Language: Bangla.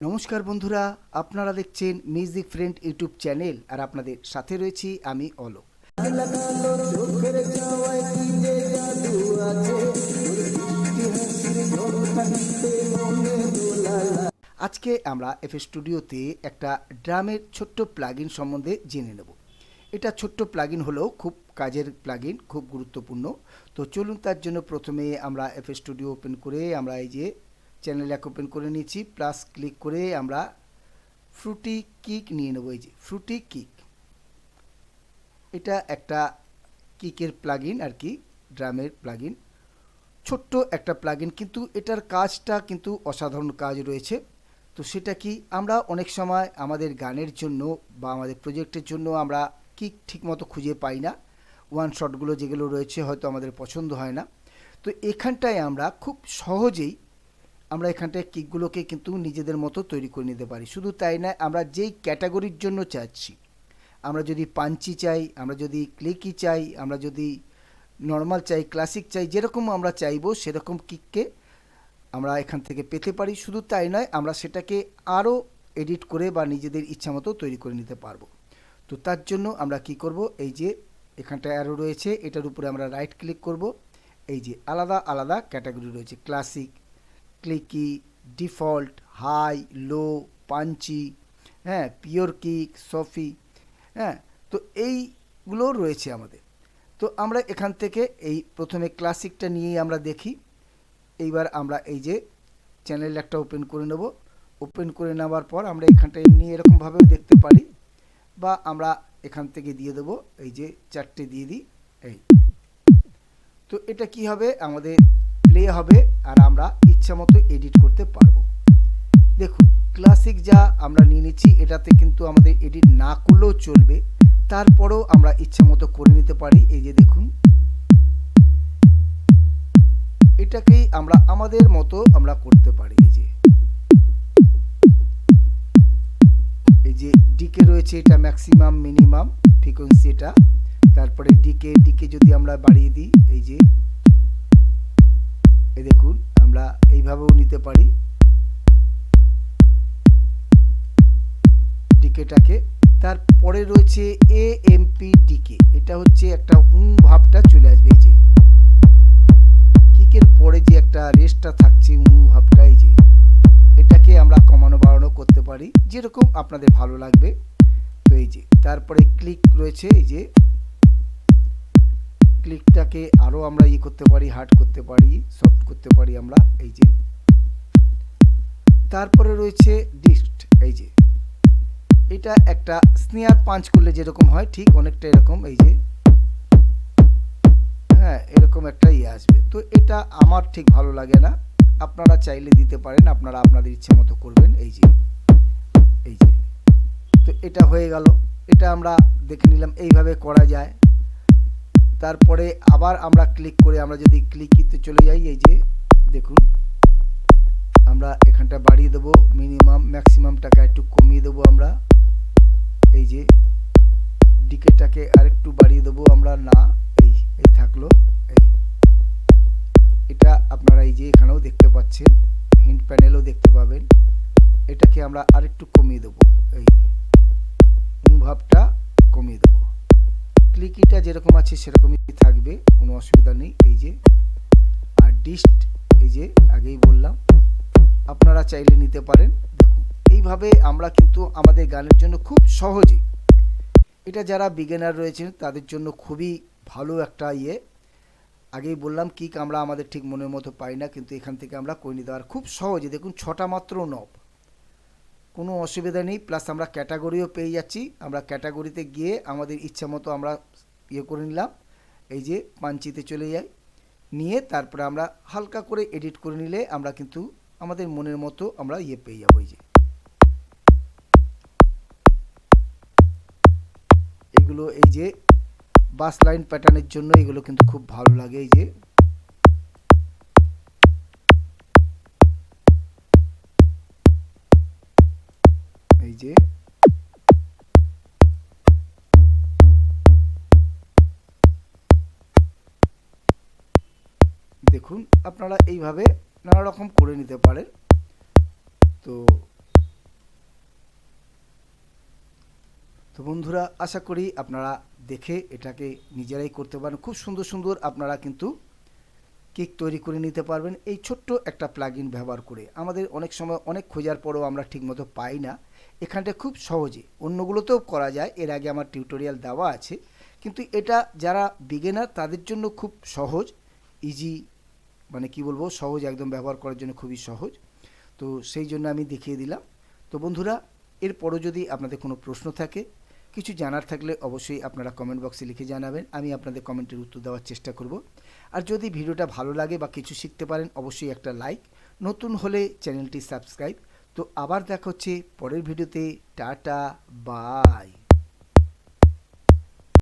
নমস্কার বন্ধুরা, আপনারা দেখছেন মিউজিক ফ্রেন্ড ইউটিউব চ্যানেল আর আপনাদের সাথে রয়েছি আমি অলোক। আজকে আমরা এফএল স্টুডিওতে একটা ড্রামের ছোট্ট প্লাগইন সম্বন্ধে জেনে নেব। এটা ছোট্ট প্লাগইন হলেও খুব কাজের প্লাগইন, খুব গুরুত্বপূর্ণ। তো চলুন, তার জন্য প্রথমে আমরা এফএল স্টুডিও ওপেন করে আমরা এই যে চ্যানেল এক ওপেন করে নিয়েছি, প্লাস ক্লিক করে আমরা ফ্রুটি কিক নিয়ে নেব। এই যে ফ্রুটি কিক, এটা একটা কিকের প্লাগইন আর কি, ড্রামের প্লাগইন। ছোট্ট একটা প্লাগইন, কিন্তু এটার কাজটা কিন্তু অসাধারণ কাজ রয়েছে। তো সেটা কি, আমরা অনেক সময় আমাদের গানের জন্য বা আমাদের প্রজেক্টের জন্য আমরা কিক ঠিকমতো খুঁজে পাই না। ওয়ান শটগুলো যেগুলো রয়েছে হয়তো আমাদের পছন্দ হয় না। তো এখানটায় আমরা খুব সহজেই আমরা এখানটায় কিকগুলোকে কিন্তু নিজেদের মতো তৈরি করে নিতে পারি। শুধু তাই নয়, আমরা যেই ক্যাটাগরির জন্য চাচ্ছি, আমরা যদি পাঞ্চি চাই, আমরা যদি ক্লিকি চাই, আমরা যদি নর্মাল চাই, ক্লাসিক চাই, যেরকম আমরা চাইবো সেরকম কিককে আমরা এখান থেকে পেতে পারি। শুধু তাই নয়, আমরা সেটাকে আরও এডিট করে বা নিজেদের ইচ্ছা মতো তৈরি করে নিতে পারবো। তো তার জন্য আমরা কি করব, এই যে এখানটায় অ্যারো রয়েছে, এটার উপরে আমরা রাইট ক্লিক করব। এই যে আলাদা আলাদা ক্যাটাগরি রয়েছে, ক্লাসিক, ক্লিকি, ডিফল্ট, হাই, লো, পাঞ্চি, হ্যাঁ, পিওর কিক, সফি, হ্যাঁ। তো এইগুলো রয়েছে আমাদের। তো আমরা এখান থেকে এই প্রথমে ক্লাসিকটা নিয়েই আমরা দেখি। এইবার আমরা এই যে চ্যানেল একটা ওপেন করে নেব। ওপেন করে নেওয়ার পর আমরা এখানটা এমনি এরকমভাবেও দেখতে পারি, বা আমরা এখান থেকে দিয়ে দেবো, এই যে চারটে দিয়ে দিই। এই তো এটা কি হবে, আমাদের প্লে হবে আর আমরা ইচ্ছা মতো এডিট করতে পারবো। দেখুন, ক্লাসিক যা আমরা নিয়ে নিচ্ছি, এটাতে কিন্তু আমাদের এডিট না করলেও চলবে, তারপরেও আমরা ইচ্ছা মতো করে নিতে পারি। এই যে দেখুন, এটাকেই আমরা আমাদের মতো আমরা করতে পারি। এই যে ডিকে রয়েছে, এটা ম্যাক্সিমাম মিনিমাম ফ্রিকোয়েন্সি এটা। তারপরে ডিকে যদি আমরা বাড়িয়ে দিই, এই যে এই দেখুন, আমরা এইভাবেও নিতে পারি ডিকেটাকে। তারপরে রয়েছে এএমপি ডিকে, এটা হচ্ছে একটা ভাবটা চলে আসবে। এই যে কিকের পরে যে একটা রেস্টটা থাকছে, ভাবটা, এই যে এটাকে আমরা কমানো বাড়ানো করতে পারি, যেরকম আপনাদের ভালো লাগবে। তো এই যে তারপরে ক্লিক রয়েছে, এই যে ক্লিকটাকে আরও আমরা করতে পারি, হার্ড করতে পারি, সফট করতে পারি আমরা। এই যে তারপরে রয়েছে ডিস্ট, এই যে এটা একটা স্নেয়ার পাঞ্চ করলে যেরকম হয় ঠিক অনেকটা এরকম, এই যে হ্যাঁ, এরকম একটা আসবে। তো এটা আমার ঠিক ভালো লাগে না, আপনারা চাইলে দিতে পারেন, আপনারা আপনাদের ইচ্ছে মতো করবেন। এই যে তো এটা হয়ে গেল, এটা আমরা দেখে নিলাম এইভাবে করা যায়। তারপরে আবার আমরা ক্লিক করে আমরা যদি ক্লিকিতে চলে যাই, এই যে দেখুন, আমরা এখানটা বাড়িয়ে দেবো, মিনিমাম ম্যাক্সিমামটাকে একটু কমিয়ে দেবো আমরা। এই যে ডিকেটাকে আরেকটু বাড়িয়ে দেবো আমরা, না এই থাকলো। এটা আপনারা এই যে এখানেও দেখতে পাচ্ছেন, হিন্ট প্যানেলও দেখতে পাবেন। এটাকে আমরা আরেকটু কমিয়ে দেবো, এই ভাবটা কমিয়ে দেবো। ক্লিকিটা যেরকম আছে সেরকমই থাকবে, কোনো অসুবিধা নেই। এই যে আর ডিস্ট, এই যে আগেই বললাম, আপনারা চাইলে নিতে পারেন। দেখুন, এইভাবে আমরা কিন্তু আমাদের গানের জন্য খুব সহজে, এটা যারা বিগিনার রয়েছেন তাদের জন্য খুবই ভালো একটা আগেই বললাম, কিক আমরা আমাদের ঠিক মনের মতো পাই না, কিন্তু এখান থেকে আমরা করে নিতে পারি খুব সহজে। দেখুন, 6টা মাত্র নব, কোনো অসুবিধা নেই। প্লাস আমরা ক্যাটাগরিও পেয়ে যাচ্ছি, আমরা ক্যাটাগরিতে গিয়ে আমাদের ইচ্ছা মতো আমরা করে নিলাম। এই যে পাঞ্চিতে চলে যাই, নিয়ে তারপরে আমরা হালকা করে এডিট করে নিলে আমরা কিন্তু আমাদের মনের মতো আমরা পেয়ে যাবো। এই যে এগুলো, এই যে বাস লাইন প্যাটার্নের জন্য এগুলো কিন্তু খুব ভালো লাগে। এই যে দেখুন, আপনারা এইভাবে নানা রকম করে নিতে পারেন। তো তো বন্ধুরা, আশা করি আপনারা দেখে এটাকে নিজেরাই করতে পারেন। খুব সুন্দর সুন্দর আপনারা কিন্তু কিক তৈরি করে নিতে পারবেন এই ছোট্ট একটা প্লাগইন ব্যবহার করে। আমাদের অনেক সময় অনেক খোঁজার পরেও আমরা ঠিকমতো পাই না। এখানটা খুব সহজে, অন্যগুলোতেও করা যায়, এর আগে আমার টিউটোরিয়াল দেওয়া আছে, কিন্তু এটা যারা বিগিনার তাদের জন্য খুব সহজ, ইজি, মানে কি বলবো, সহজ, একদম ব্যবহার করার জন্য খুবই সহজ। তো সেই জন্য আমি দেখিয়ে দিলাম। তো বন্ধুরা, এরপরও যদি আপনাদের কোনো প্রশ্ন থাকে, কিছু জানার থাকলে অবশ্যই আপনারা কমেন্ট বক্সে লিখে জানাবেন, আমি আপনাদের কমেন্টের উত্তর দেওয়ার চেষ্টা করব। আর যদি ভিডিওটা ভালো লাগে বা কিছু শিখতে পারেন, অবশ্যই একটা লাইক, নতুন হলে চ্যানেলটি সাবস্ক্রাইব। তো আবার দেখা হচ্ছে পরের ভিডিওতে। Tata, by.